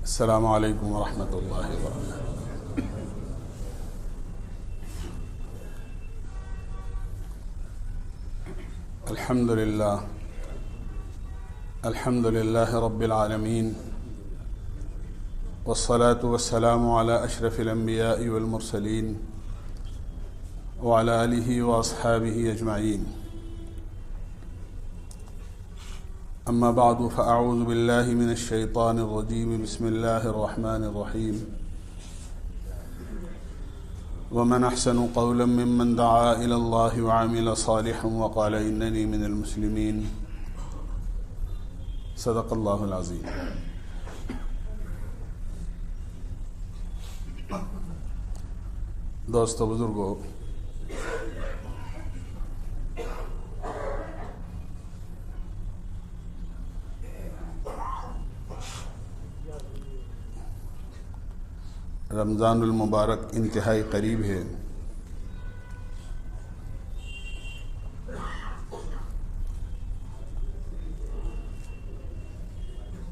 السلام علیکم ورحمۃ اللہ وبرکاتہ۔ الحمد للہ رب العالمین، والصلاة والسلام علی اشرف الانبیاء والمرسلین وعلی آلہ واصحابہ اجمعین۔ اما بعد فاعوذ باللہ من الشیطان الرجیم، بسم اللہ الرحمن الرحیم۔ ومن احسن قولا ممن دعا الى اللہ وعمل صالحا وقال اننی من المسلمین۔ صدق اللہ العظیم۔ دوستو، بزرگو، رمضان المبارک انتہائی قریب ہے،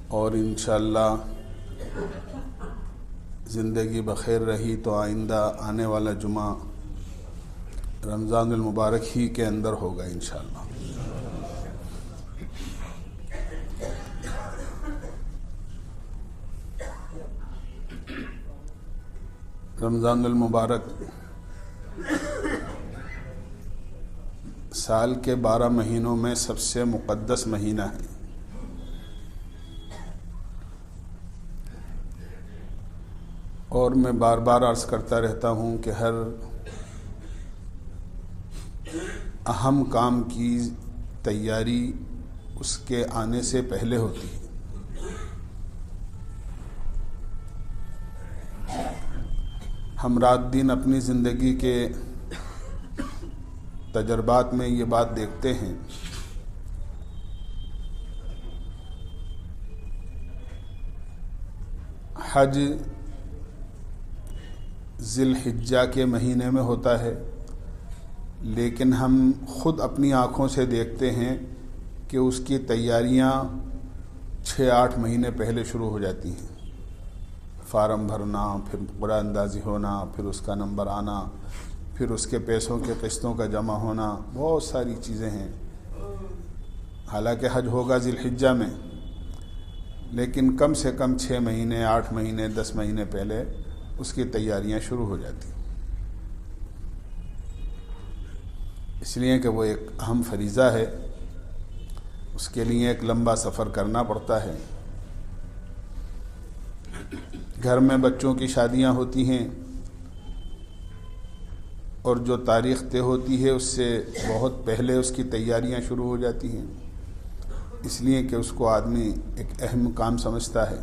اور انشاءاللہ زندگی بخیر رہی تو آئندہ آنے والا جمعہ رمضان المبارک ہی کے اندر ہوگا انشاءاللہ۔ رمضان المبارک سال کے 12 مہینوں میں سب سے مقدس مہینہ ہے۔ اور میں بار بار عرض کرتا رہتا ہوں کہ ہر اہم کام کی تیاری اس کے آنے سے پہلے ہوتی ہے۔ ہم رات دن اپنی زندگی کے تجربات میں یہ بات دیکھتے ہیں حج ذی الحجہ کے مہینے میں ہوتا ہے، لیکن ہم خود اپنی آنکھوں سے دیکھتے ہیں کہ اس کی تیاریاں 6-8 مہینے پہلے شروع ہو جاتی ہیں۔ فارم بھرنا، پھر قرآن اندازی ہونا، پھر اس کا نمبر آنا، پھر اس کے پیسوں کے قسطوں کا جمع ہونا، بہت ساری چیزیں ہیں۔ حالانکہ حج ہوگا ذی الحجہ میں، لیکن کم سے کم 6 مہینے، 8 مہینے، 10 مہینے پہلے اس کی تیاریاں شروع ہو جاتی ہیں، اس لیے کہ وہ ایک اہم فریضہ ہے، اس کے لیے ایک لمبا سفر کرنا پڑتا ہے۔ گھر میں بچوں کی شادیاں ہوتی ہیں، اور جو تاریخ طے ہوتی ہے اس سے بہت پہلے اس کی تیاریاں شروع ہو جاتی ہیں، اس لیے کہ اس کو آدمی ایک اہم کام سمجھتا ہے۔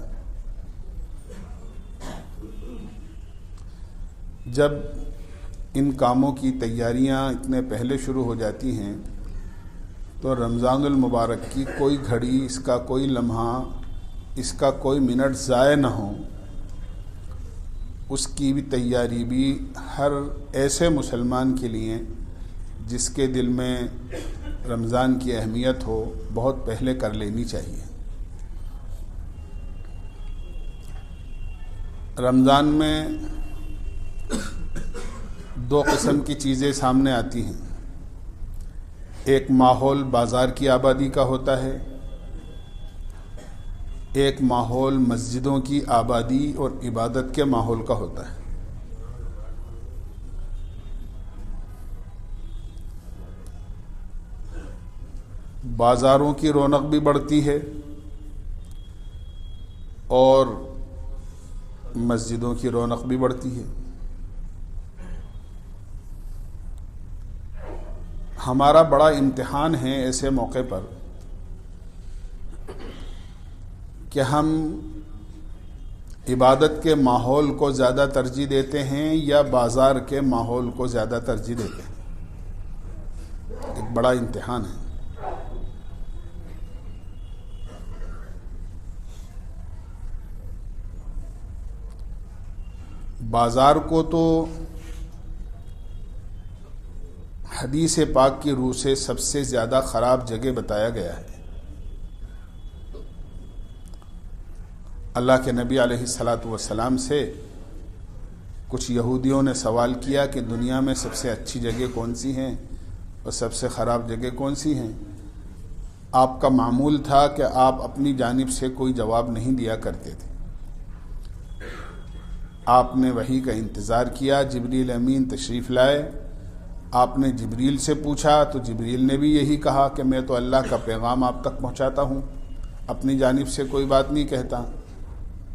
جب ان کاموں کی تیاریاں اتنے پہلے شروع ہو جاتی ہیں تو رمضان المبارک کی کوئی گھڑی، اس کا کوئی لمحہ، اس کا کوئی منٹ ضائع نہ ہو، اس کی بھی تیاری بھی ہر ایسے مسلمان کے لیے جس کے دل میں رمضان کی اہمیت ہو، بہت پہلے کر لینی چاہیے۔ رمضان میں 2 قسم کی چیزیں سامنے آتی ہیں۔ ایک ماحول بازار کی آبادی کا ہوتا ہے، ایک ماحول مسجدوں کی آبادی اور عبادت کے ماحول کا ہوتا ہے۔ بازاروں کی رونق بھی بڑھتی ہے اور مسجدوں کی رونق بھی بڑھتی ہے۔ ہمارا بڑا امتحان ہے ایسے موقع پر کہ ہم عبادت کے ماحول کو زیادہ ترجیح دیتے ہیں یا بازار کے ماحول کو زیادہ ترجیح دیتے ہیں۔ ایک بڑا امتحان ہے۔ بازار کو تو حدیث پاک کی روح سے سب سے زیادہ خراب جگہ بتایا گیا ہے، اللہ کے نبی علیہ الصلاۃ والسلام سے کچھ یہودیوں نے سوال کیا کہ دنیا میں سب سے اچھی جگہ کون سی ہیں اور سب سے خراب جگہ کون سی ہیں؟ آپ کا معمول تھا کہ آپ اپنی جانب سے کوئی جواب نہیں دیا کرتے تھے. آپ نے وحی کا انتظار کیا، جبریل امین تشریف لائے، آپ نے جبریل سے پوچھا تو جبریل نے بھی یہی کہا کہ میں تو اللہ کا پیغام آپ تک پہنچاتا ہوں، اپنی جانب سے کوئی بات نہیں کہتا.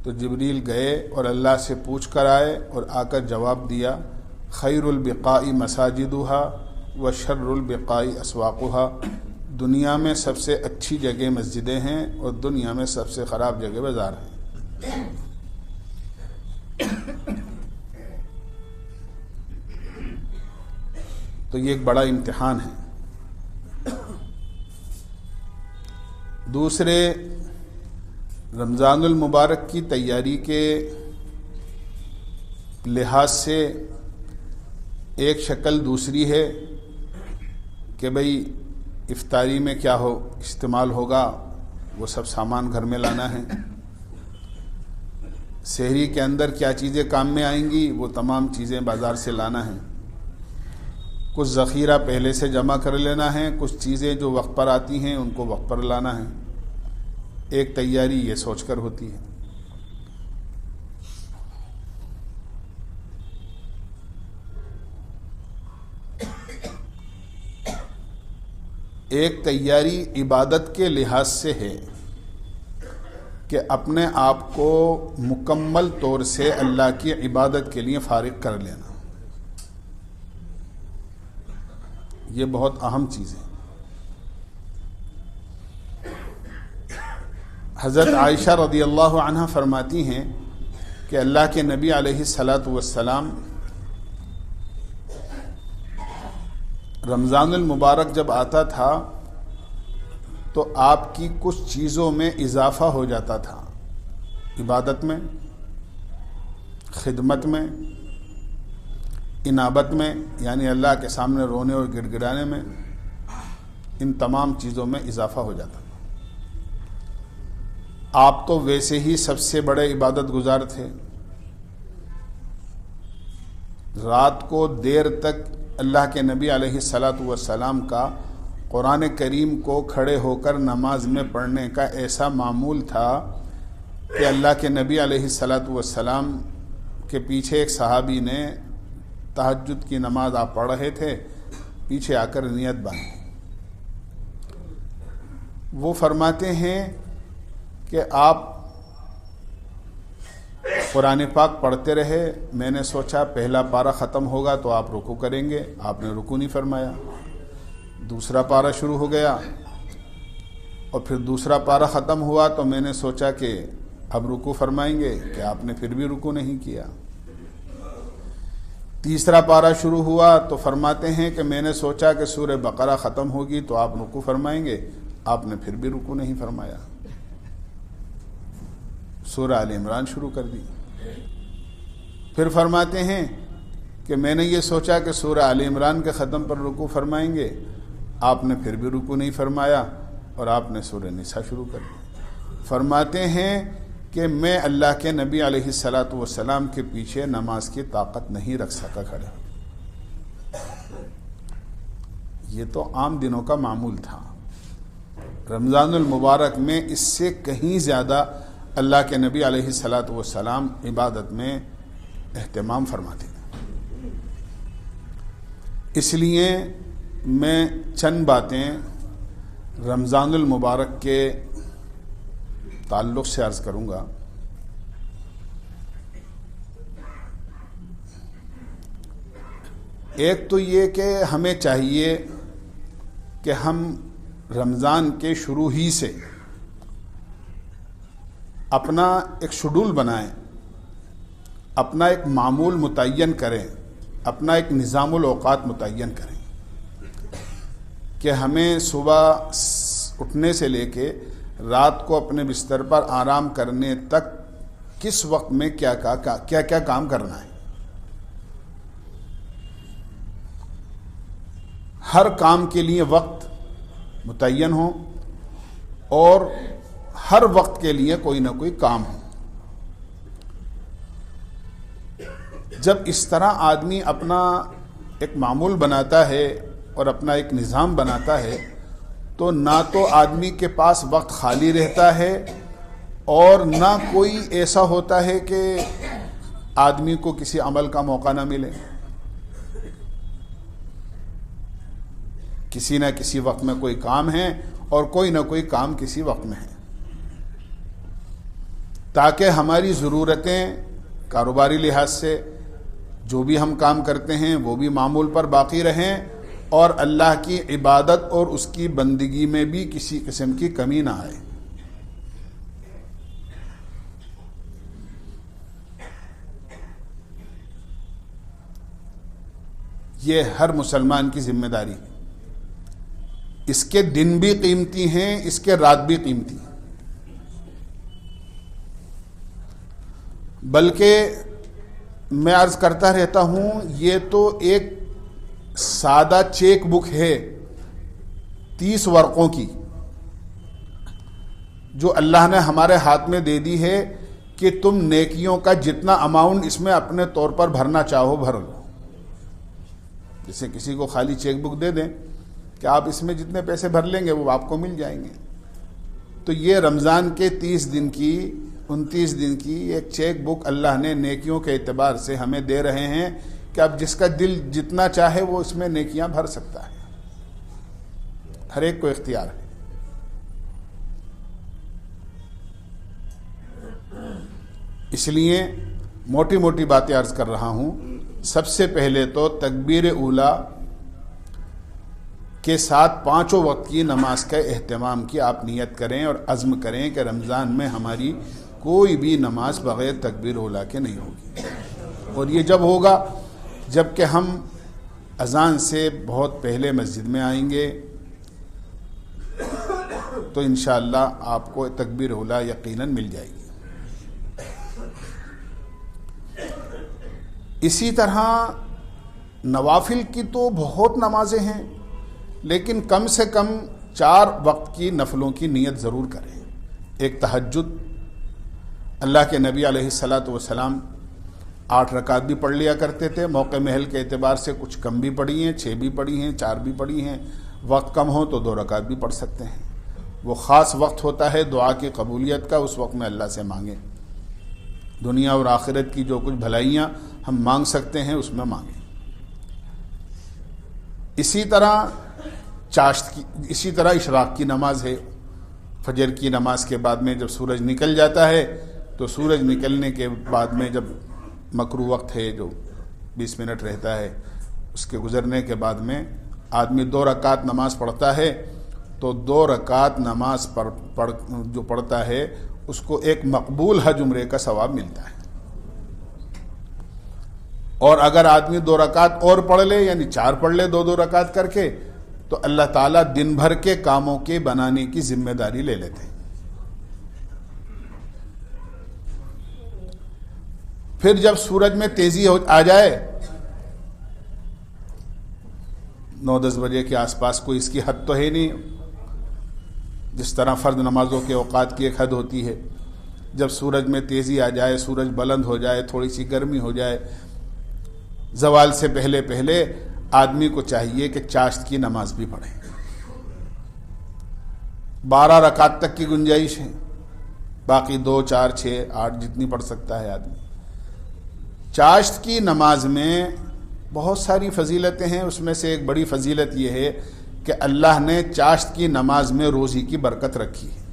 تو جبریل گئے اور اللہ سے پوچھ کر آئے اور آ کر جواب دیا، خیر البقاء مساجدها وشر البقاء اسواقها، دنیا میں سب سے اچھی جگہ مسجدیں ہیں اور دنیا میں سب سے خراب جگہ بازار ہیں. تو یہ ایک بڑا امتحان ہے. دوسرے، رمضان المبارک کی تیاری کے لحاظ سے ایک شکل دوسری ہے کہ بھئی افطاری میں کیا استعمال ہوگا وہ سب سامان گھر میں لانا ہے، سحری کے اندر کیا چیزیں کام میں آئیں گی وہ تمام چیزیں بازار سے لانا ہے، کچھ ذخیرہ پہلے سے جمع کر لینا ہے، کچھ چیزیں جو وقت پر آتی ہیں ان کو وقت پر لانا ہے. ایک تیاری یہ سوچ کر ہوتی ہے. ایک تیاری عبادت کے لحاظ سے ہے کہ اپنے آپ کو مکمل طور سے اللہ کی عبادت کے لیے فارغ کر لینا. یہ بہت اہم چیز ہے. حضرت عائشہ رضی اللہ عنہ فرماتی ہیں کہ اللہ کے نبی علیہ الصلاۃ والسلام رمضان المبارک جب آتا تھا تو آپ کی کچھ چیزوں میں اضافہ ہو جاتا تھا، عبادت میں، خدمت میں، انابت میں، یعنی اللہ کے سامنے رونے اور گڑ گڑانے میں، ان تمام چیزوں میں اضافہ ہو جاتا تھا. آپ تو ویسے ہی سب سے بڑے عبادت گزار تھے، رات کو دیر تک اللہ کے نبی علیہ الصلاۃ والسلام کا قرآن کریم کو کھڑے ہو کر نماز میں پڑھنے کا ایسا معمول تھا کہ اللہ کے نبی علیہ الصلاۃ والسلام کے پیچھے ایک صحابی نے تہجد کی نماز آپ پڑھ رہے تھے، پیچھے آ کر نیت باندھی. وہ فرماتے ہیں کہ آپ قرآن پاک پڑھتے رہے، میں نے سوچا پہلا پارہ ختم ہوگا تو آپ رکوع کریں گے، آپ نے رکوع نہیں فرمایا. دوسرا پارہ شروع ہو گیا اور پھر دوسرا پارہ ختم ہوا تو میں نے سوچا کہ اب رکوع فرمائیں گے، کہ آپ نے پھر بھی رکوع نہیں کیا. تیسرا پارہ شروع ہوا تو فرماتے ہیں کہ میں نے سوچا کہ سورہ بقرہ ختم ہوگی تو آپ رکوع فرمائیں گے، آپ نے پھر بھی رکوع نہیں فرمایا. سورہ آل عمران شروع کر دی. پھر فرماتے ہیں کہ میں نے یہ سوچا کہ سورہ آل عمران کے ختم پر رکوع فرمائیں گے، آپ نے پھر بھی رکوع نہیں فرمایا اور آپ نے سورہ نساء شروع کر دی. فرماتے ہیں کہ میں اللہ کے نبی علیہ الصلاۃ والسلام کے پیچھے نماز کی طاقت نہیں رکھ سکا کھڑے. یہ تو عام دنوں کا معمول تھا. رمضان المبارک میں اس سے کہیں زیادہ اللہ کے نبی علیہ الصلاۃ والسلام عبادت میں اہتمام فرماتے تھے. اس لیے میں چند باتیں رمضان المبارک کے تعلق سے عرض کروں گا. ایک تو یہ کہ ہمیں چاہیے کہ ہم رمضان کے شروع ہی سے اپنا ایک شیڈول بنائیں، اپنا ایک معمول متعین کریں، اپنا ایک نظام الاوقات متعین کریں کہ ہمیں صبح اٹھنے سے لے کے رات کو اپنے بستر پر آرام کرنے تک کس وقت میں کیا کیا کام کرنا ہے. ہر کام کے لیے وقت متعین ہو اور ہر وقت کے لیے کوئی نہ کوئی کام ہو. جب اس طرح آدمی اپنا ایک معمول بناتا ہے اور اپنا ایک نظام بناتا ہے تو نہ تو آدمی کے پاس وقت خالی رہتا ہے اور نہ کوئی ایسا ہوتا ہے کہ آدمی کو کسی عمل کا موقع نہ ملے. کسی نہ کسی وقت میں کوئی کام ہے اور کوئی نہ کوئی کام کسی وقت میں ہے، تاکہ ہماری ضرورتیں کاروباری لحاظ سے جو بھی ہم کام کرتے ہیں وہ بھی معمول پر باقی رہیں اور اللہ کی عبادت اور اس کی بندگی میں بھی کسی قسم کی کمی نہ آئے. یہ ہر مسلمان کی ذمہ داری ہے. اس کے دن بھی قیمتی ہیں، اس کے رات بھی قیمتی ہیں. بلکہ میں عرض کرتا رہتا ہوں یہ تو ایک سادہ چیک بک ہے 30 ورقوں کی جو اللہ نے ہمارے ہاتھ میں دے دی ہے کہ تم نیکیوں کا جتنا اماؤنٹ اس میں اپنے طور پر بھرنا چاہو بھر لو. جیسے کسی کو خالی چیک بک دے دیں کہ آپ اس میں جتنے پیسے بھر لیں گے وہ آپ کو مل جائیں گے. تو یہ رمضان کے 30 دن کی 29 دن کی ایک چیک بک اللہ نے نیکیوں کے اعتبار سے ہمیں دے رہے ہیں کہ اب جس کا دل جتنا چاہے وہ اس میں نیکیاں بھر سکتا ہے. ہر ایک کو اختیار ہے. اس لیے موٹی موٹی باتیں عرض کر رہا ہوں. سب سے پہلے تو تکبیر اولیٰ کے ساتھ 5 وقت کی نماز کا اہتمام کی آپ نیت کریں اور عزم کریں کہ رمضان میں ہماری کوئی بھی نماز بغیر تکبیر اولیٰ کے نہیں ہوگی. اور یہ جب ہوگا جب کہ ہم اذان سے بہت پہلے مسجد میں آئیں گے تو انشاءاللہ آپ کو تکبیر اولیٰ یقیناً مل جائے گی. اسی طرح نوافل کی تو بہت نمازیں ہیں، لیکن کم سے کم 4 وقت کی نفلوں کی نیت ضرور کریں. ایک تہجد، اللہ کے نبی علیہ الصلاۃ والسلام 8 رکعت بھی پڑھ لیا کرتے تھے. موقع محل کے اعتبار سے کچھ کم بھی پڑھی ہیں، 6 بھی پڑھی ہیں، 4 بھی پڑھی ہیں. وقت کم ہو تو 2 رکعت بھی پڑھ سکتے ہیں. وہ خاص وقت ہوتا ہے دعا کی قبولیت کا، اس وقت میں اللہ سے مانگیں. دنیا اور آخرت کی جو کچھ بھلائیاں ہم مانگ سکتے ہیں اس میں مانگیں. اسی طرح اشراق کی نماز ہے. فجر کی نماز کے بعد میں جب سورج نکل جاتا ہے تو سورج نکلنے کے بعد میں جب مکروہ وقت ہے جو 20 منٹ رہتا ہے، اس کے گزرنے کے بعد میں آدمی 2 رکعت نماز پڑھتا ہے تو 2 رکعت نماز جو پڑھتا ہے اس کو ایک مقبول حج عمرے کا ثواب ملتا ہے. اور اگر آدمی 2 رکعت اور پڑھ لے یعنی 4 پڑھ لے 2 رکعت کر کے تو اللہ تعالیٰ دن بھر کے کاموں کے بنانے کی ذمہ داری لے لیتے ہیں. پھر جب سورج میں تیزی آ جائے 9-10 بجے کے آس پاس، کوئی اس کی حد تو ہے نہیں. جس طرح فرض نمازوں کے اوقات کی ایک حد ہوتی ہے، جب سورج میں تیزی آ جائے، سورج بلند ہو جائے، تھوڑی سی گرمی ہو جائے، زوال سے پہلے آدمی کو چاہیے کہ چاشت کی نماز بھی پڑھے. 12 رکعت تک کی گنجائش ہے، باقی 2 4 6 8 جتنی پڑھ سکتا ہے آدمی. چاشت کی نماز میں بہت ساری فضیلتیں ہیں. اس میں سے ایک بڑی فضیلت یہ ہے کہ اللہ نے چاشت کی نماز میں روزی کی برکت رکھی ہے.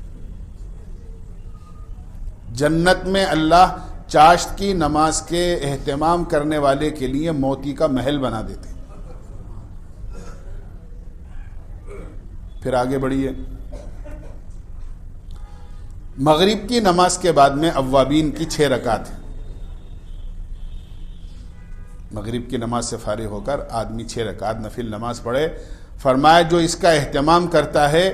جنت میں اللہ چاشت کی نماز کے اہتمام کرنے والے کے لیے موتی کا محل بنا دیتے ہیں. پھر آگے بڑھیے. مغرب کی نماز کے بعد میں اوابین کی 6 رکعت ہیں. مغرب کی نماز سے فارغ ہو کر آدمی 6 رکعت نفل نماز پڑھے. فرمایا جو اس کا اہتمام کرتا ہے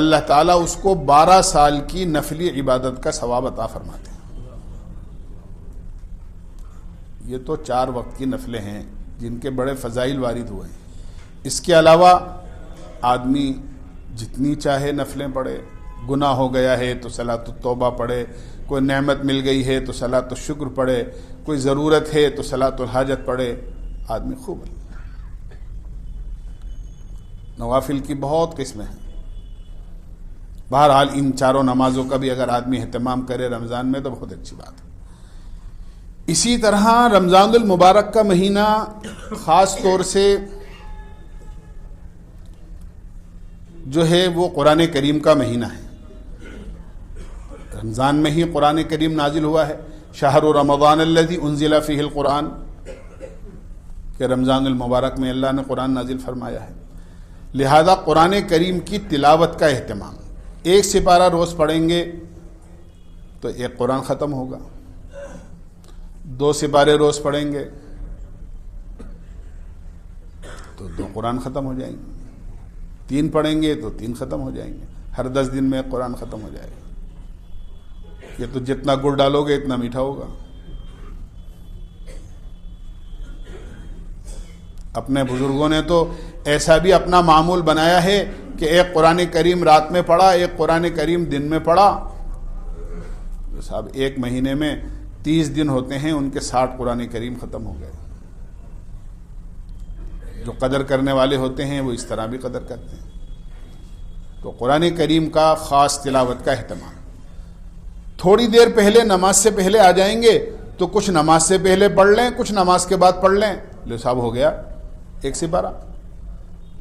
اللہ تعالیٰ اس کو 12 سال کی نفلی عبادت کا ثواب عطا فرماتے ہیں. یہ تو 4 وقت کی نفلیں ہیں جن کے بڑے فضائل وارد ہوئے ہیں. اس کے علاوہ آدمی جتنی چاہے نفلیں پڑھے، گناہ ہو گیا ہے تو صلاۃ التوبہ پڑھے، کوئی نعمت مل گئی ہے تو صلاۃ الشکر پڑھے، کوئی ضرورت ہے تو صلاۃ الحاجت پڑھے، آدمی خوب ہے۔ نوافل کی بہت قسمیں ہیں۔ بہرحال ان چاروں نمازوں کا بھی اگر آدمی اہتمام کرے رمضان میں تو بہت اچھی بات ہے۔ اسی طرح رمضان المبارک کا مہینہ خاص طور سے جو ہے وہ قرآن کریم کا مہینہ ہے۔ رمضان میں ہی قرآن کریم نازل ہوا ہے، شہر رمضان الذی انزل فیہ القرآن، کہ رمضان المبارک میں اللہ نے قرآن نازل فرمایا ہے۔ لہذا قرآن کریم کی تلاوت کا اہتمام، ایک سپارہ روز پڑھیں گے تو ایک قرآن ختم ہوگا، 2 سپارے روز پڑھیں گے تو 2 قرآن ختم ہو جائیں گے، 3 پڑھیں گے تو 3 ختم ہو جائیں گے، ہر 10 دن میں ایک قرآن ختم ہو جائے گا۔ یہ تو جتنا گڑ ڈالو گے اتنا میٹھا ہوگا۔ اپنے بزرگوں نے تو ایسا بھی اپنا معمول بنایا ہے کہ ایک قرآن کریم رات میں پڑھا، ایک قرآن کریم دن میں پڑھا۔ صاحب ایک مہینے میں 30 دن ہوتے ہیں، ان کے 60 قرآن کریم ختم ہو گئے۔ جو قدر کرنے والے ہوتے ہیں وہ اس طرح بھی قدر کرتے ہیں۔ تو قرآن کریم کا خاص تلاوت کا اہتمام۔ تھوڑی دیر پہلے نماز سے پہلے آ جائیں گے تو کچھ نماز سے پہلے پڑھ لیں، کچھ نماز کے بعد پڑھ لیں، لو صاحب ہو گیا ایک سپارہ۔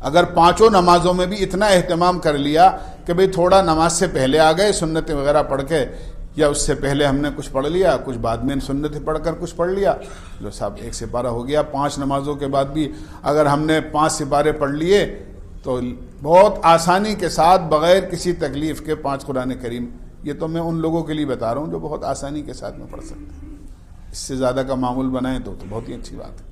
اگر 5 نمازوں میں بھی اتنا اہتمام کر لیا کہ بھئی تھوڑا نماز سے پہلے آ گئے سنتیں وغیرہ پڑھ کے، یا اس سے پہلے ہم نے کچھ پڑھ لیا، کچھ بعد میں سنتیں پڑھ کر کچھ پڑھ لیا، لو صاحب ایک سپارہ ہو گیا۔ 5 نمازوں کے بعد بھی اگر ہم نے 5 سپارے پڑھ لیے تو بہت آسانی کے ساتھ بغیر کسی تکلیف کے 5 قرآن کریم۔ یہ تو میں ان لوگوں کے لیے بتا رہا ہوں جو بہت آسانی کے ساتھ میں پڑھ سکتے ہیں۔ اس سے زیادہ کا معمول بنائیں تو بہت ہی اچھی بات ہے۔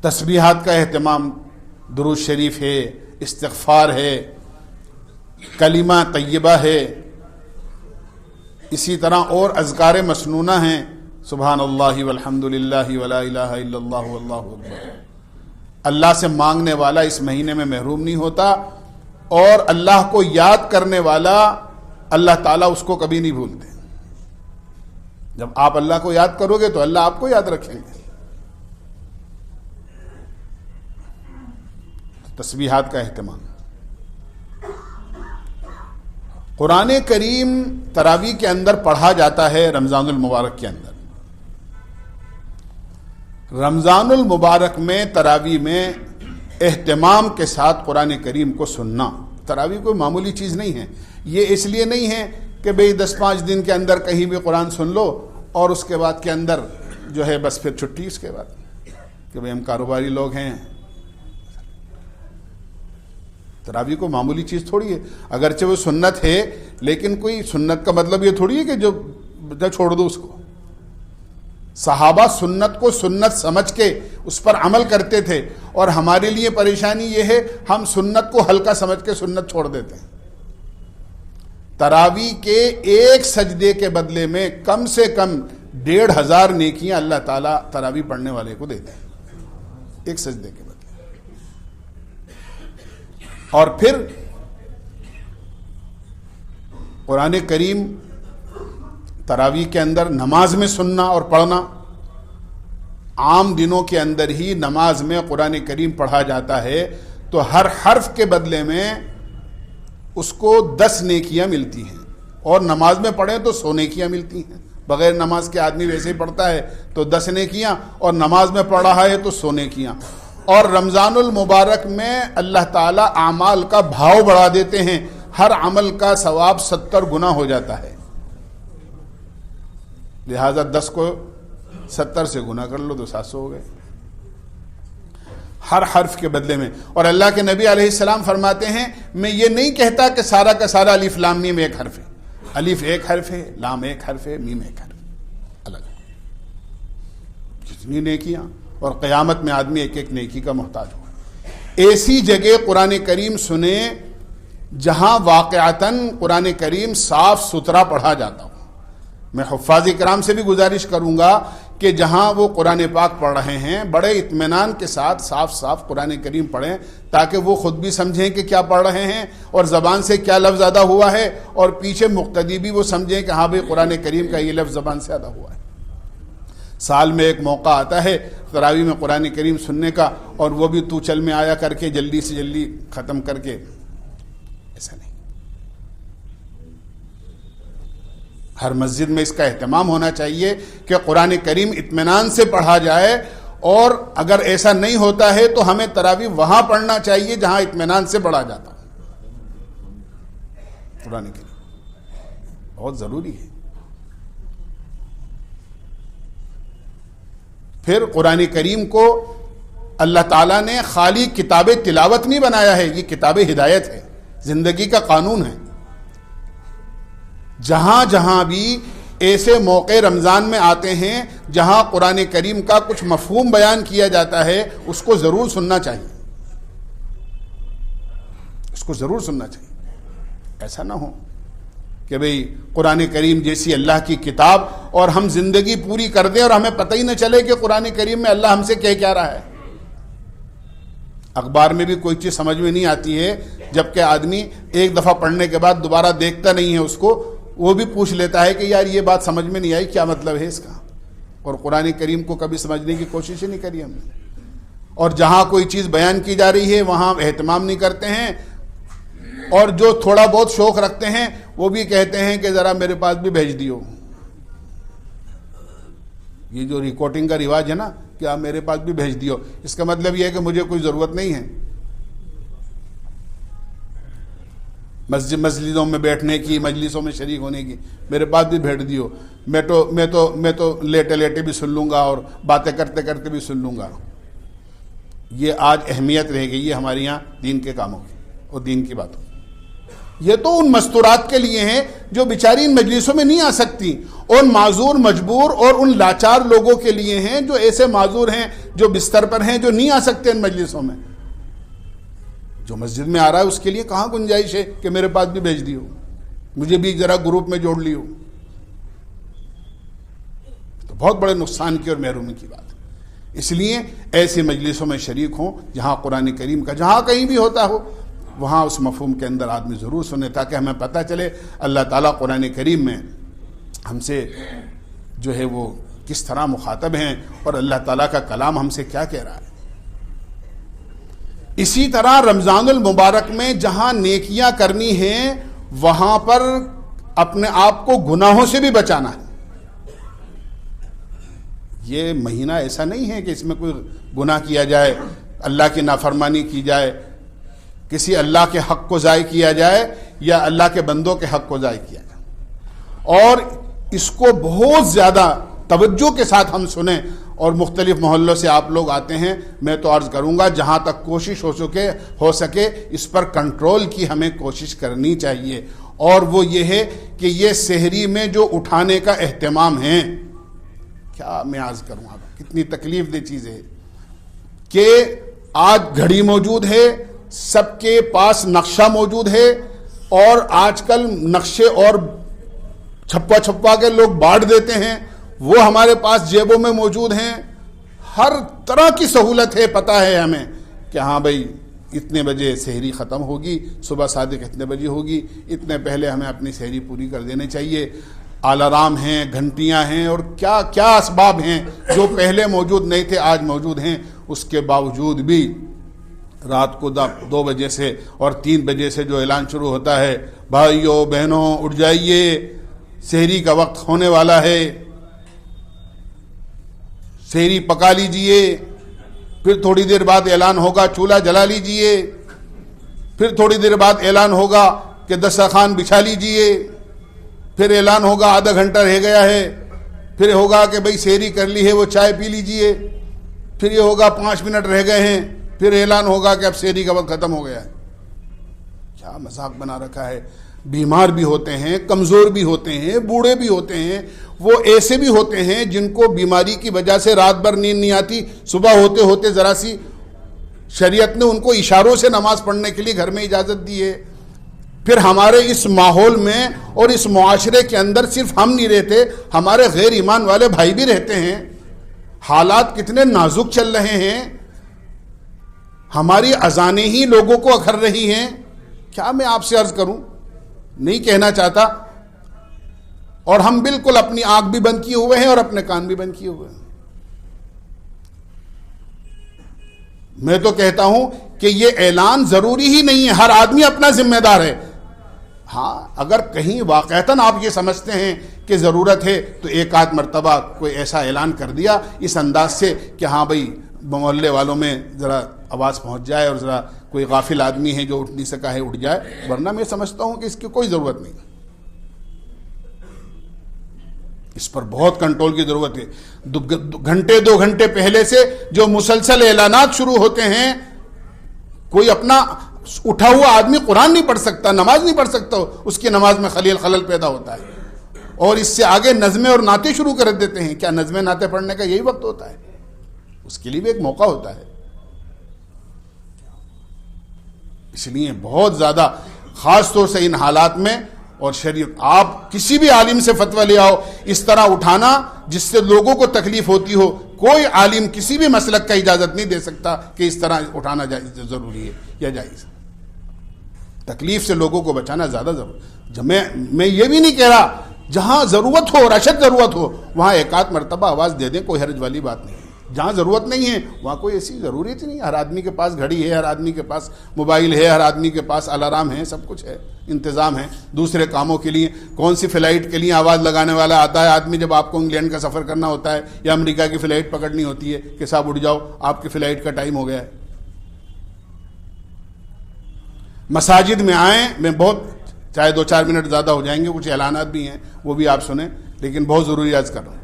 تسبیحات کا اہتمام، درود شریف ہے، استغفار ہے، کلمہ طیبہ ہے، اسی طرح اور اذکار مسنونہ ہیں، سبحان اللہ والحمد للہ ولا الہ الا اللہ واللہ اکبر۔ اللہ سے مانگنے والا اس مہینے میں محروم نہیں ہوتا، اور اللہ کو یاد کرنے والا اللہ تعالیٰ اس کو کبھی نہیں بھولتے۔ جب آپ اللہ کو یاد کرو گے تو اللہ آپ کو یاد رکھیں گے۔ تسبیحات کا اہتمام۔ قرآن کریم تراویح کے اندر پڑھا جاتا ہے رمضان المبارک کے اندر۔ رمضان المبارک میں تراویح میں اہتمام کے ساتھ قرآن کریم کو سننا، تراویح کوئی معمولی چیز نہیں ہے۔ یہ اس لیے نہیں ہے کہ بھئی 10-5 دن کے اندر کہیں بھی قرآن سن لو اور اس کے بعد کے اندر جو ہے بس پھر چھٹی اس کے بعد، کہ بھئی ہم کاروباری لوگ ہیں۔ تراویح کو معمولی چیز تھوڑی ہے، اگرچہ وہ سنت ہے لیکن کوئی سنت کا مطلب یہ تھوڑی ہے کہ جو چھوڑ دو اس کو۔ صحابہ سنت کو سنت سمجھ کے اس پر عمل کرتے تھے، اور ہمارے لیے پریشانی یہ ہے ہم سنت کو ہلکا سمجھ کے سنت چھوڑ دیتے ہیں۔ تراویح کے ایک سجدے کے بدلے میں کم سے کم 1500 نیکیاں اللہ تعالیٰ تراویح پڑھنے والے کو دیتے ہیں، ایک سجدے کے بدلے۔ اور پھر قرآن کریم تراویح کے اندر نماز میں سننا اور پڑھنا، عام دنوں کے اندر ہی نماز میں قرآن کریم پڑھا جاتا ہے تو ہر حرف کے بدلے میں اس کو 10 نیکیاں ملتی ہیں، اور نماز میں پڑھیں تو 100 نیکیاں ملتی ہیں۔ بغیر نماز کے آدمی ویسے ہی پڑھتا ہے تو 10 نیکیاں، اور نماز میں پڑھ رہا ہے تو 100 نیکیاں۔ اور رمضان المبارک میں اللہ تعالیٰ اعمال کا بھاؤ بڑھا دیتے ہیں، ہر عمل کا ثواب 70 گنا ہو جاتا ہے۔ لہذا 10 کو 70 سے گنا کر لو تو 700 ہو گئے ہر حرف کے بدلے میں۔ اور اللہ کے نبی علیہ السلام فرماتے ہیں میں یہ نہیں کہتا کہ سارا کا سارا الف لام میم ایک حرف ہے، الف ایک حرف ہے، لام ایک حرف ہے، میم ایک حرف ہے، الگ جتنی نیکیاں، اور قیامت میں آدمی ایک ایک نیکی کا محتاج ہوگا۔ ایسی جگہ قرآن کریم سنیں جہاں واقعتاً قرآن کریم صاف ستھرا پڑھا جاتا ہو۔ میں حفاظ کرام سے بھی گزارش کروں گا کہ جہاں وہ قرآن پاک پڑھ رہے ہیں بڑے اطمینان کے ساتھ صاف صاف قرآن کریم پڑھیں، تاکہ وہ خود بھی سمجھیں کہ کیا پڑھ رہے ہیں اور زبان سے کیا لفظ ادا ہوا ہے، اور پیچھے مقتدی بھی وہ سمجھیں کہ ہاں بھئی قرآن کریم کا یہ لفظ زبان سے ادا ہوا ہے۔ سال میں ایک موقع آتا ہے تراویح میں قرآن کریم سننے کا، اور وہ بھی تو چل میں آیا کر کے جلدی سے جلدی ختم کر کے، ایسا نہیں۔ ہر مسجد میں اس کا اہتمام ہونا چاہیے کہ قرآن کریم اطمینان سے پڑھا جائے، اور اگر ایسا نہیں ہوتا ہے تو ہمیں تراویح وہاں پڑھنا چاہیے جہاں اطمینان سے پڑھا جاتا ہے۔ قرآن کریم بہت ضروری ہے۔ پھر قرآن کریم کو اللہ تعالیٰ نے خالی کتاب تلاوت نہیں بنایا ہے، یہ کتاب ہدایت ہے، زندگی کا قانون ہے۔ جہاں جہاں بھی ایسے موقع رمضان میں آتے ہیں جہاں قرآن کریم کا کچھ مفہوم بیان کیا جاتا ہے، اس کو ضرور سننا چاہیے، اس کو ضرور سننا چاہیے۔ ایسا نہ ہو کہ بھئی قرآن کریم جیسی اللہ کی کتاب اور ہم زندگی پوری کر دیں اور ہمیں پتہ ہی نہ چلے کہ قرآن کریم میں اللہ ہم سے کہہ کیا رہا ہے۔ اخبار میں بھی کوئی چیز سمجھ میں نہیں آتی ہے، جبکہ آدمی ایک دفعہ پڑھنے کے بعد دوبارہ دیکھتا نہیں ہے اس کو، وہ بھی پوچھ لیتا ہے کہ یار یہ بات سمجھ میں نہیں آئی، کیا مطلب ہے اس کا، اور قرآن کریم کو کبھی سمجھنے کی کوشش ہی نہیں کری ہم نے۔ اور جہاں کوئی چیز بیان کی جا رہی ہے وہاں اہتمام نہیں کرتے ہیں، اور جو تھوڑا بہت شوق رکھتے ہیں وہ بھی کہتے ہیں کہ ذرا میرے پاس بھی بھیج دیو۔ یہ جو ریکارڈنگ کا رواج ہے نا کہ آپ میرے پاس بھی بھیج دیو، اس کا مطلب یہ ہے کہ مجھے کوئی ضرورت نہیں ہے مسجدوں میں بیٹھنے کی، مجلسوں میں شریک ہونے کی، میرے پاس بھی بھیج دیو، میں تو لیٹے لیٹے بھی سن لوں گا اور باتیں کرتے کرتے بھی سن لوں گا۔ یہ آج اہمیت رہ گئی ہے ہمارے یہاں دین کے کاموں کی اور دین کی باتوں کی۔ یہ تو ان مستورات کے لیے ہیں جو بیچاری ان مجلسوں میں نہیں آ سکتی، اور معذور مجبور اور ان لاچار لوگوں کے لیے ہیں جو ایسے معذور ہیں، جو بستر پر ہیں، جو نہیں آ سکتے ان مجلسوں میں۔ جو مسجد میں آ رہا ہے اس کے لیے کہاں گنجائش ہے کہ میرے پاس بھی بھیج دیو، مجھے بھی ذرا گروپ میں جوڑ لیو۔ تو بہت بڑے نقصان کی اور محرومی کی بات ہے۔ اس لیے ایسی مجلسوں میں شریک ہوں جہاں قرآن کریم کا جہاں کہیں بھی ہوتا ہو، وہاں اس مفہوم کے اندر آدمی ضرور سنے، تاکہ ہمیں پتہ چلے اللہ تعالیٰ قرآن کریم میں ہم سے جو ہے وہ کس طرح مخاطب ہیں، اور اللہ تعالیٰ کا کلام ہم سے کیا کہہ رہا ہے۔ اسی طرح رمضان المبارک میں جہاں نیکیاں کرنی ہیں وہاں پر اپنے آپ کو گناہوں سے بھی بچانا ہے۔ یہ مہینہ ایسا نہیں ہے کہ اس میں کوئی گناہ کیا جائے، اللہ کی نافرمانی کی جائے، کسی اللہ کے حق کو ضائع کیا جائے یا اللہ کے بندوں کے حق کو ضائع کیا جائے، اور اس کو بہت زیادہ توجہ کے ساتھ ہم سنیں۔ اور مختلف محلوں سے آپ لوگ آتے ہیں، میں تو عرض کروں گا جہاں تک کوشش ہو سکے اس پر کنٹرول کی ہمیں کوشش کرنی چاہیے، اور وہ یہ ہے کہ یہ سحری میں جو اٹھانے کا اہتمام ہے، کیا میں عرض کروں آپ، کتنی تکلیف دہ چیز ہے کہ آج گھڑی موجود ہے، سب کے پاس نقشہ موجود ہے، اور آج کل نقشے اور چھپا کے لوگ بانٹ دیتے ہیں، وہ ہمارے پاس جیبوں میں موجود ہیں۔ ہر طرح کی سہولت ہے، پتہ ہے ہمیں کہ ہاں بھائی اتنے بجے سحری ختم ہوگی، صبح صادق اتنے بجے ہوگی، اتنے پہلے ہمیں اپنی سحری پوری کر دینے چاہیے۔ الارم ہیں، گھنٹیاں ہیں، اور کیا کیا اسباب ہیں جو پہلے موجود نہیں تھے آج موجود ہیں۔ اس کے باوجود بھی رات کو 2 بجے سے اور 3 بجے سے جو اعلان شروع ہوتا ہے، بھائیوں بہنوں اٹھ جائیے، سحری کا وقت ہونے والا ہے، سحری پکا لیجئے۔ پھر تھوڑی دیر بعد اعلان ہوگا چولہا جلا لیجئے، پھر تھوڑی دیر بعد اعلان ہوگا کہ دسترخوان بچھا لیجئے، پھر اعلان ہوگا آدھا گھنٹہ رہ گیا ہے، پھر ہوگا کہ بھئی سحری کر لی ہے وہ چائے پی لیجئے، پھر یہ ہوگا 5 منٹ رہ گئے ہیں، پھر اعلان ہوگا کہ اب سحری کا وقت ختم ہو گیا ہے۔ کیا مذاق بنا رکھا ہے۔ بیمار بھی ہوتے ہیں، کمزور بھی ہوتے ہیں، بوڑھے بھی ہوتے ہیں، وہ ایسے بھی ہوتے ہیں جن کو بیماری کی وجہ سے رات بھر نیند نہیں آتی، صبح ہوتے ہوتے ذرا سی شریعت نے ان کو اشاروں سے نماز پڑھنے کے لیے گھر میں اجازت دی ہے۔ پھر ہمارے اس ماحول میں اور اس معاشرے کے اندر صرف ہم نہیں رہتے، ہمارے غیر ایمان والے بھائی بھی رہتے ہیں، حالات کتنے نازک چل رہے ہیں، ہماری اذانیں ہی لوگوں کو اکھر رہی ہیں. کیا میں آپ سے عرض کروں، نہیں کہنا چاہتا، اور ہم بالکل اپنی آنکھ بھی بند کیے ہوئے ہیں اور اپنے کان بھی بند کیے ہوئے ہیں. میں تو کہتا ہوں کہ یہ اعلان ضروری ہی نہیں ہے، ہر آدمی اپنا ذمہ دار ہے. ہاں اگر کہیں واقعتاً آپ یہ سمجھتے ہیں کہ ضرورت ہے تو ایک آدھ مرتبہ کوئی ایسا اعلان کر دیا اس انداز سے کہ ہاں بھئی محلے والوں میں ذرا آواز پہنچ جائے اور ذرا کوئی غافل آدمی ہے جو اٹھ نہیں سکا ہے اٹھ جائے، ورنہ میں سمجھتا ہوں کہ اس کی کوئی ضرورت نہیں. اس پر بہت کنٹرول کی ضرورت ہے. گھنٹے 2 گھنٹے پہلے سے جو مسلسل اعلانات شروع ہوتے ہیں، کوئی اپنا اٹھا ہوا آدمی قرآن نہیں پڑھ سکتا، نماز نہیں پڑھ سکتا، اس کی نماز میں خلل پیدا ہوتا ہے. اور اس سے آگے نظمیں اور نعتیں شروع کر دیتے ہیں. کیا نظمیں نعتیں پڑھنے کا یہی وقت ہوتا ہے؟ اس کے لیے بھی ایک موقع ہوتا ہے. اس لیے بہت زیادہ خاص طور سے ان حالات میں، اور شریعت، آپ کسی بھی عالم سے فتویٰ لے آؤ، اس طرح اٹھانا جس سے لوگوں کو تکلیف ہوتی ہو، کوئی عالم کسی بھی مسلک کا اجازت نہیں دے سکتا کہ اس طرح اٹھانا ضروری ہے یا جائز. تکلیف سے لوگوں کو بچانا زیادہ ضروری. میں یہ بھی نہیں کہہ رہا، جہاں ضرورت ہو اور اشد ضرورت ہو وہاں ایک آدھ مرتبہ آواز دے دیں، کوئی حرج والی بات نہیں. جہاں ضرورت نہیں ہے وہاں کوئی ایسی ضرورت نہیں. ہر آدمی کے پاس گھڑی ہے، ہر آدمی کے پاس موبائل ہے، ہر آدمی کے پاس الارم ہے، سب کچھ ہے، انتظام ہے دوسرے کاموں کے لیے. کون سی فلائٹ کے لیے آواز لگانے والا آتا ہے آدمی جب آپ کو انگلینڈ کا سفر کرنا ہوتا ہے یا امریکہ کی فلائٹ پکڑنی ہوتی ہے کہ صاحب اٹھ جاؤ آپ کی فلائٹ کا ٹائم ہو گیا ہے. مساجد میں آئیں، میں بہت چاہے 2-4 منٹ زیادہ ہو جائیں گے، کچھ اعلانات بھی ہیں وہ بھی آپ سنیں، لیکن بہت ضروری عرض کر رہا ہوں.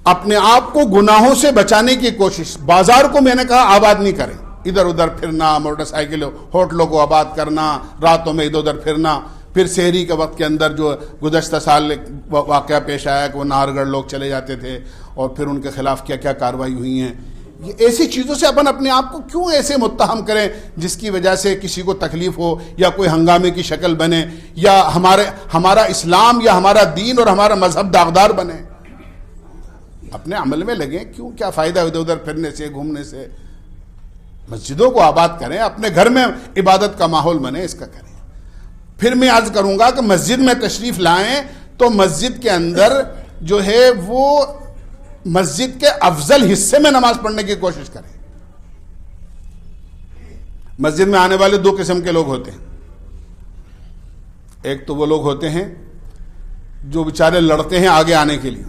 اپنے آپ کو گناہوں سے بچانے کی کوشش. بازار کو میں نے کہا آباد نہیں کریں، ادھر ادھر پھرنا، موٹر سائیکل ہوٹلوں کو آباد کرنا، راتوں میں ادھر ادھر پھرنا. پھر سحری کے وقت کے اندر جو گزشتہ سال واقعہ پیش آیا کہ وہ نہرگڑھ لوگ چلے جاتے تھے اور پھر ان کے خلاف کیا کیا کارروائی ہوئی ہیں. یہ ایسی چیزوں سے اپنے آپ کو کیوں ایسے متہم کریں جس کی وجہ سے کسی کو تکلیف ہو یا کوئی ہنگامے کی شکل بنے یا ہمارا اسلام یا ہمارا دین اور ہمارا مذہب داغدار بنے. اپنے عمل میں لگیں، کیوں کیا فائدہ ادھر ادھر پھرنے سے گھومنے سے. مسجدوں کو آباد کریں، اپنے گھر میں عبادت کا ماحول بنے، اس کا کریں. پھر میں عرض کروں گا کہ مسجد میں تشریف لائیں تو مسجد کے اندر جو ہے وہ مسجد کے افضل حصے میں نماز پڑھنے کی کوشش کریں. مسجد میں آنے والے 2 قسم کے لوگ ہوتے ہیں. ایک تو وہ لوگ ہوتے ہیں جو بیچارے لڑتے ہیں آگے آنے کے لیے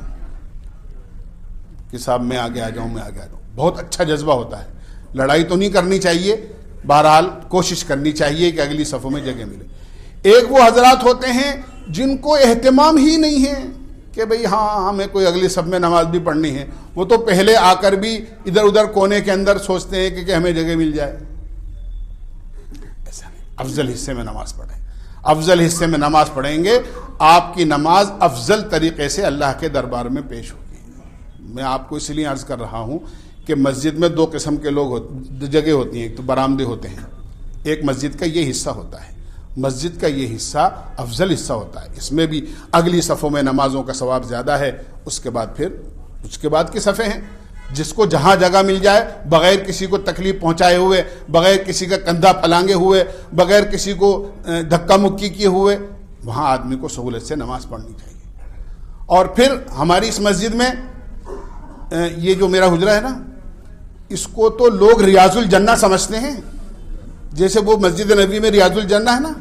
کہ صاحب میں آگے آ جاؤں، میں آگے آ جاؤں. بہت اچھا جذبہ ہوتا ہے، لڑائی تو نہیں کرنی چاہیے، بہرحال کوشش کرنی چاہیے کہ اگلی صفوں میں جگہ ملے. ایک وہ حضرات ہوتے ہیں جن کو اہتمام ہی نہیں ہے کہ بھئی ہاں ہمیں کوئی اگلی صف میں نماز بھی پڑھنی ہے. وہ تو پہلے آ کر بھی ادھر ادھر کونے کے اندر سوچتے ہیں کہ ہمیں جگہ مل جائے. ایسا نہیں، افضل حصے میں نماز پڑھیں. افضل حصے میں نماز پڑھیں گے، آپ کی نماز افضل طریقے سے اللہ کے دربار میں پیش ہوگی. میں آپ کو اس لیے عرض کر رہا ہوں کہ مسجد میں 2 قسم کے لوگ جگہ ہوتی ہیں. ایک تو برآمدے ہوتے ہیں، ایک مسجد کا یہ حصہ ہوتا ہے. مسجد کا یہ حصہ افضل حصہ ہوتا ہے، اس میں بھی اگلی صفوں میں نمازوں کا ثواب زیادہ ہے. اس کے بعد کی صفیں ہیں جس کو جہاں جگہ مل جائے، بغیر کسی کو تکلیف پہنچائے ہوئے، بغیر کسی کا کندھا پھلانگے ہوئے، بغیر کسی کو دھکا مکی کیے ہوئے، وہاں آدمی کو سہولت سے نماز پڑھنی چاہیے. اور پھر ہماری اس مسجد میں یہ جو میرا حجرہ ہے نا، اس کو تو لوگ ریاض الجنہ سمجھتے ہیں. جیسے وہ مسجد نبوی میں ریاض الجنہ ہے نا،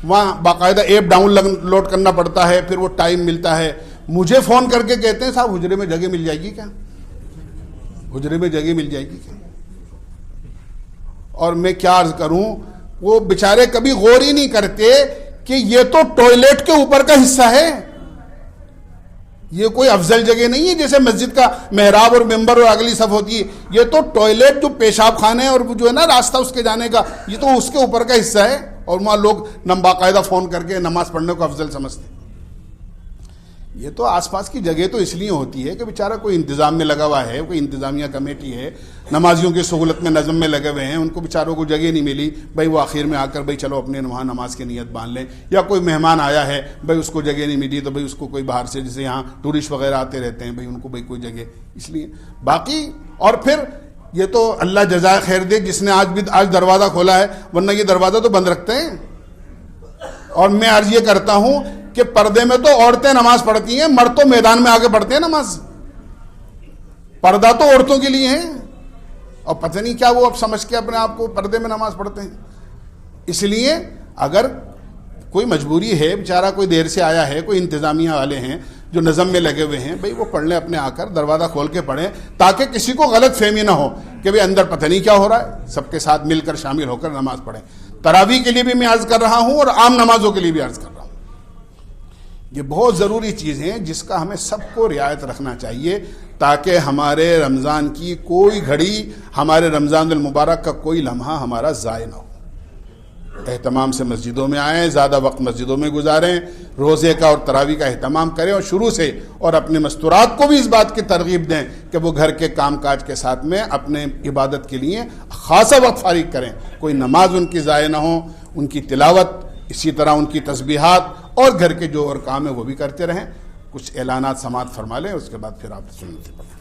وہاں باقاعدہ ایپ ڈاؤن لوڈ کرنا پڑتا ہے، پھر وہ ٹائم ملتا ہے. مجھے فون کر کے کہتے ہیں صاحب حجرے میں جگہ مل جائے گی کیا، حجرے میں جگہ مل جائے گی کیا. اور میں کیا عرض کروں، وہ بیچارے کبھی غور ہی نہیں کرتے کہ یہ تو ٹوائلٹ کے اوپر کا حصہ ہے، یہ کوئی افضل جگہ نہیں ہے جیسے مسجد کا محراب اور ممبر اور اگلی صف ہوتی ہے. یہ تو ٹوائلٹ جو پیشاب خانے اور جو ہے نا راستہ اس کے جانے کا، یہ تو اس کے اوپر کا حصہ ہے. اور وہاں لوگ باقاعدہ فون کر کے نماز پڑھنے کو افضل سمجھتے ہیں. یہ تو آس پاس کی جگہ تو اس لیے ہوتی ہے کہ بیچارہ کوئی انتظام میں لگا ہوا ہے, کوئی انتظامیہ کمیٹی ہے, نمازیوں کی سہولت میں نظم میں لگے ہوئے ہیں, ان کو بیچاروں کو جگہ نہیں ملی, بھائی وہ آخر میں آ کر بھائی چلو اپنے وہاں نماز کی نیت باندھ لیں, یا کوئی مہمان آیا ہے بھائی اس کو جگہ نہیں ملی تو بھائی اس کو کوئی باہر سے, جیسے یہاں ٹورسٹ وغیرہ آتے رہتے ہیں, بھائی ان کو بھائی کوئی جگہ, اس لیے باقی. اور پھر یہ تو اللہ جزائے خیر دے جس نے آج دروازہ کھولا ہے, ورنہ یہ دروازہ تو بند رکھتے ہیں. اور میں عرض یہ کرتا ہوں کہ پردے میں تو عورتیں نماز پڑھتی ہیں, مرد تو میدان میں آگے پڑھتے ہیں نماز. پردہ تو عورتوں کے لیے ہے, اور پتہ نہیں کیا وہ اب سمجھ کے اپنے آپ کو پردے میں نماز پڑھتے ہیں. اس لیے اگر کوئی مجبوری ہے, بیچارہ کوئی دیر سے آیا ہے, کوئی انتظامیہ والے ہیں جو نظم میں لگے ہوئے ہیں, بھئی وہ پڑھ لیں اپنے آ کر, دروازہ کھول کے پڑھیں, تاکہ کسی کو غلط فہمی نہ ہو کہ بھئی اندر پتہ نہیں کیا ہو رہا ہے. سب کے ساتھ مل کر شامل ہو کر نماز پڑھیں. تراویح کے لیے بھی میں عرض کر رہا ہوں اور عام نمازوں کے لیے بھی عرض کر رہا ہوں. یہ بہت ضروری چیز ہیں جس کا ہمیں سب کو رعایت رکھنا چاہیے, تاکہ ہمارے رمضان کی کوئی گھڑی, ہمارے رمضان المبارک کا کوئی لمحہ ہمارا ضائع نہ ہو. اہتمام سے مسجدوں میں آئیں, زیادہ وقت مسجدوں میں گزاریں, روزے کا اور تراویح کا اہتمام کریں, اور شروع سے اور اپنے مستورات کو بھی اس بات کی ترغیب دیں کہ وہ گھر کے کام کاج کے ساتھ میں اپنے عبادت کے لیے خاصا وقت فارغ کریں. کوئی نماز ان کی ضائع نہ ہو, ان کی تلاوت, اسی طرح ان کی تسبیحات اور گھر کے جو اور کام ہے وہ بھی کرتے رہیں. کچھ اعلانات سماعت فرما لیں, اس کے بعد پھر آپ سنتے پڑھیں.